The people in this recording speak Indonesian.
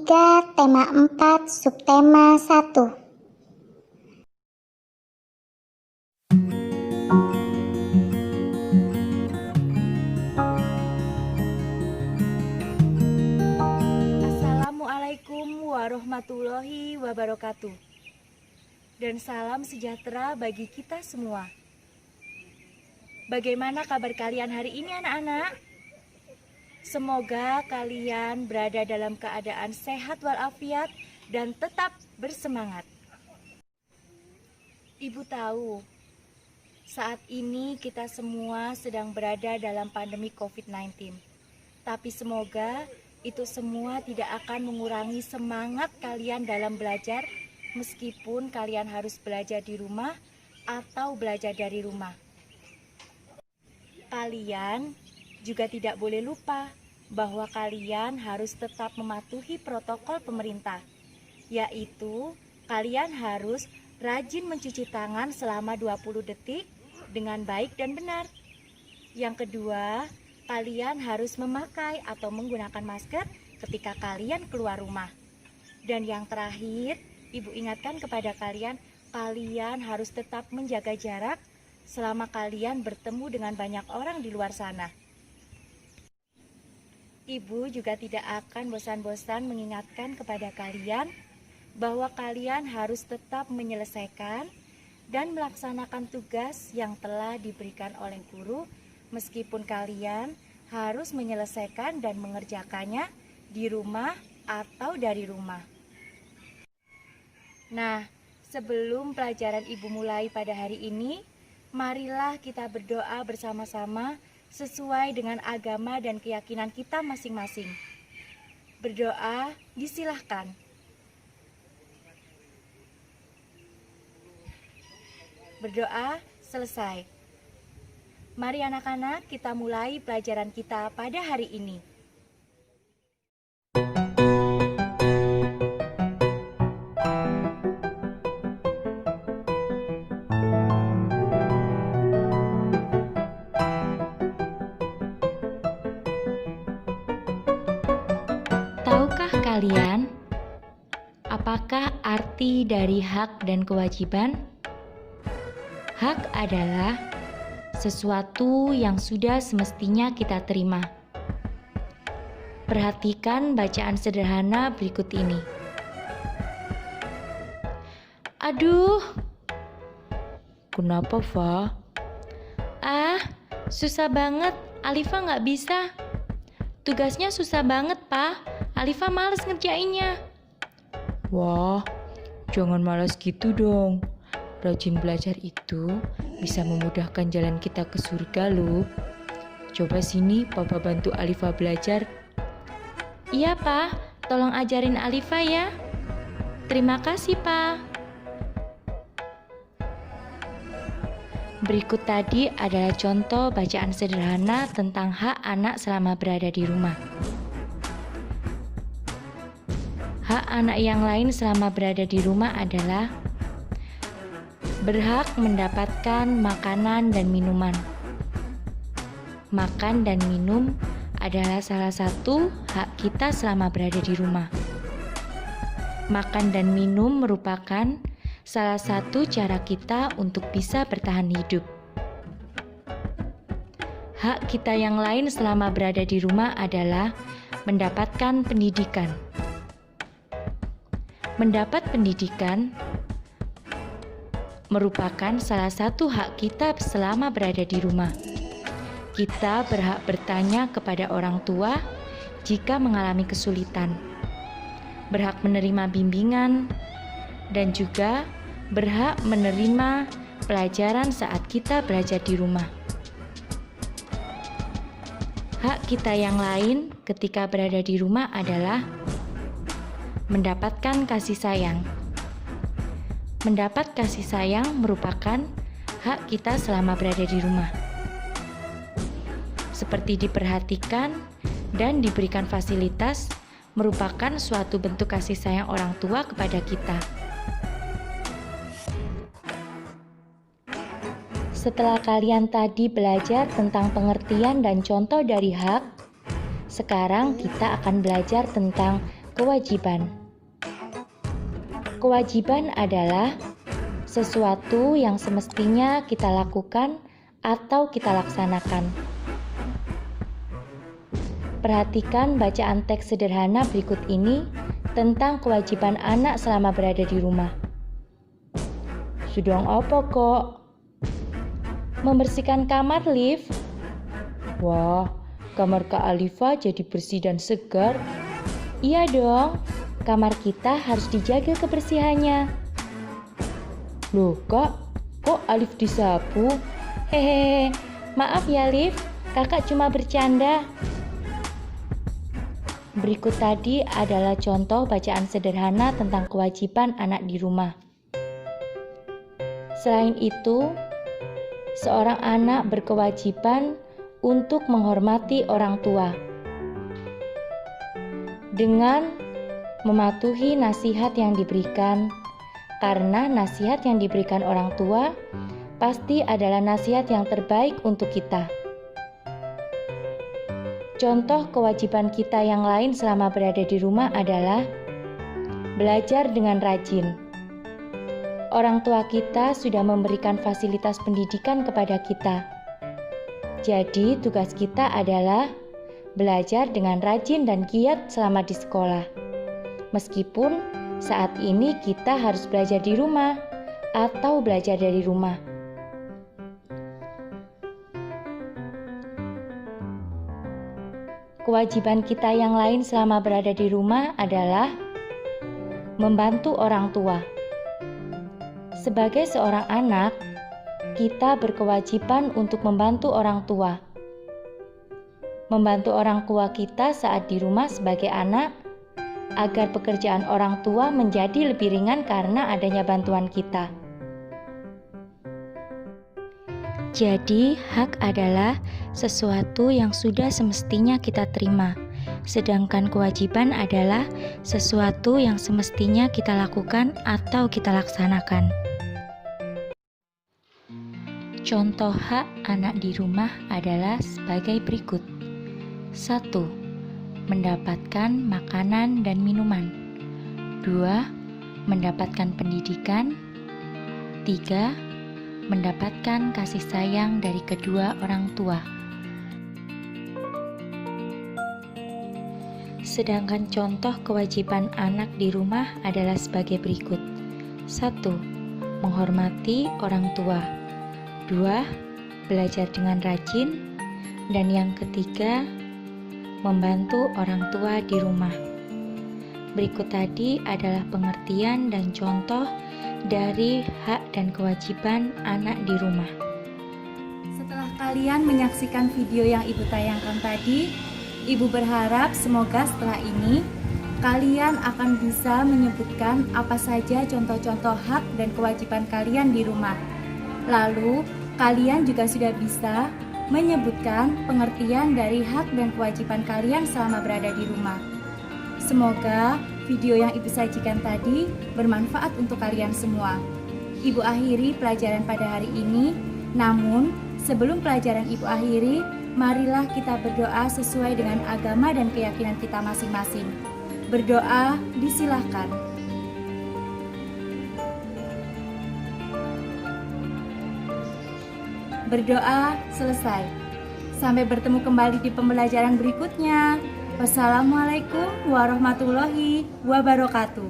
3, tema 4, subtema 1. Assalamualaikum warahmatullahi wabarakatuh. Dan salam sejahtera bagi kita semua. Bagaimana kabar kalian hari ini anak-anak? Semoga kalian berada dalam keadaan sehat walafiat dan tetap bersemangat. Ibu tahu, saat ini kita semua sedang berada dalam pandemi COVID-19. Tapi semoga itu semua tidak akan mengurangi semangat kalian dalam belajar, meskipun kalian harus belajar di rumah atau belajar dari rumah. Kalian juga tidak boleh lupa bahwa kalian harus tetap mematuhi protokol pemerintah, yaitu kalian harus rajin mencuci tangan selama 20 detik dengan baik dan benar. Yang kedua, kalian harus memakai atau menggunakan masker ketika kalian keluar rumah. Dan yang terakhir, Ibu ingatkan kepada kalian, kalian harus tetap menjaga jarak selama kalian bertemu dengan banyak orang di luar sana. Ibu juga tidak akan bosan-bosan mengingatkan kepada kalian bahwa kalian harus tetap menyelesaikan dan melaksanakan tugas yang telah diberikan oleh guru, meskipun kalian harus menyelesaikan dan mengerjakannya di rumah atau dari rumah. Nah, sebelum pelajaran Ibu mulai pada hari ini, marilah kita berdoa bersama-sama sesuai dengan agama dan keyakinan kita masing-masing. Berdoa disilahkan. Berdoa selesai. Mari anak-anak, kita mulai pelajaran kita pada hari ini. Tahukah kalian, apakah arti dari hak dan kewajiban? Hak adalah sesuatu yang sudah semestinya kita terima. Perhatikan bacaan sederhana berikut ini. Aduh, kenapa, Fa? Susah banget, Alifa nggak bisa. Tugasnya susah banget, Pa. Alifa males ngerjainnya. Wah, jangan malas gitu dong. Rajin belajar itu bisa memudahkan jalan kita ke surga loh. Coba sini Papa bantu Alifa belajar. Iya, Pa. Tolong ajarin Alifa ya. Terima kasih, Pa. Berikut tadi adalah contoh bacaan sederhana tentang hak anak selama berada di rumah. Hak anak yang lain selama berada di rumah adalah berhak mendapatkan makanan dan minuman. Makan dan minum adalah salah satu hak kita selama berada di rumah. Makan dan minum merupakan salah satu cara kita untuk bisa bertahan hidup. Hak kita yang lain selama berada di rumah adalah mendapatkan pendidikan. Mendapat pendidikan merupakan salah satu hak kita selama berada di rumah. Kita berhak bertanya kepada orang tua jika mengalami kesulitan, berhak menerima bimbingan, dan juga berhak menerima pelajaran saat kita belajar di rumah. Hak kita yang lain ketika berada di rumah adalah mendapatkan kasih sayang. Mendapat kasih sayang merupakan hak kita selama berada di rumah. Seperti diperhatikan dan diberikan fasilitas merupakan suatu bentuk kasih sayang orang tua kepada kita. Setelah kalian tadi belajar tentang pengertian dan contoh dari hak, sekarang kita akan belajar tentang Kewajiban. Kewajiban adalah sesuatu yang semestinya kita lakukan atau kita laksanakan. Perhatikan bacaan teks sederhana berikut ini tentang kewajiban anak selama berada di rumah. Sedang apa kok? Membersihkan kamar, Liv. Wah, kamar Kak Alifa jadi bersih dan segar. Iya dong, kamar kita harus dijaga kebersihannya. Loh kak, kok Alif disapu? Hehehe, maaf ya Liv, kakak cuma bercanda. Berikut tadi adalah contoh bacaan sederhana tentang kewajiban anak di rumah. Selain itu, seorang anak berkewajiban untuk menghormati orang tua dengan mematuhi nasihat yang diberikan, karena nasihat yang diberikan orang tua pasti adalah nasihat yang terbaik untuk kita. Contoh kewajiban kita yang lain selama berada di rumah adalah belajar dengan rajin. Orang tua kita sudah memberikan fasilitas pendidikan kepada kita. Jadi, tugas kita adalah belajar dengan rajin dan giat selama di sekolah. Meskipun saat ini kita harus belajar di rumah atau belajar dari rumah. Kewajiban kita yang lain selama berada di rumah adalah membantu orang tua. Sebagai seorang anak, kita berkewajiban untuk membantu orang tua. Membantu orang tua kita saat di rumah sebagai anak, agar pekerjaan orang tua menjadi lebih ringan karena adanya bantuan kita. Jadi, hak adalah sesuatu yang sudah semestinya kita terima, sedangkan kewajiban adalah sesuatu yang semestinya kita lakukan atau kita laksanakan. Contoh hak anak di rumah adalah sebagai berikut. 1. Mendapatkan makanan dan minuman. 2. Mendapatkan pendidikan. 3. Mendapatkan kasih sayang dari kedua orang tua. Sedangkan contoh kewajiban anak di rumah adalah sebagai berikut. 1. Menghormati orang tua. 2. Belajar dengan rajin. Dan yang ketiga, membantu orang tua di rumah. Berikut tadi adalah pengertian dan contoh dari hak dan kewajiban anak di rumah. Setelah kalian menyaksikan video yang Ibu tayangkan tadi, Ibu berharap semoga setelah ini kalian akan bisa menyebutkan apa saja contoh-contoh hak dan kewajiban kalian di rumah. Lalu, kalian juga sudah bisa menyebutkan pengertian dari hak dan kewajiban kalian selama berada di rumah. Semoga video yang Ibu sajikan tadi bermanfaat untuk kalian semua. Ibu akhiri pelajaran pada hari ini, namun sebelum pelajaran Ibu akhiri, marilah kita berdoa sesuai dengan agama dan keyakinan kita masing-masing. Berdoa disilahkan. Berdoa selesai. Sampai bertemu kembali di pembelajaran berikutnya. Wassalamualaikum warahmatullahi wabarakatuh.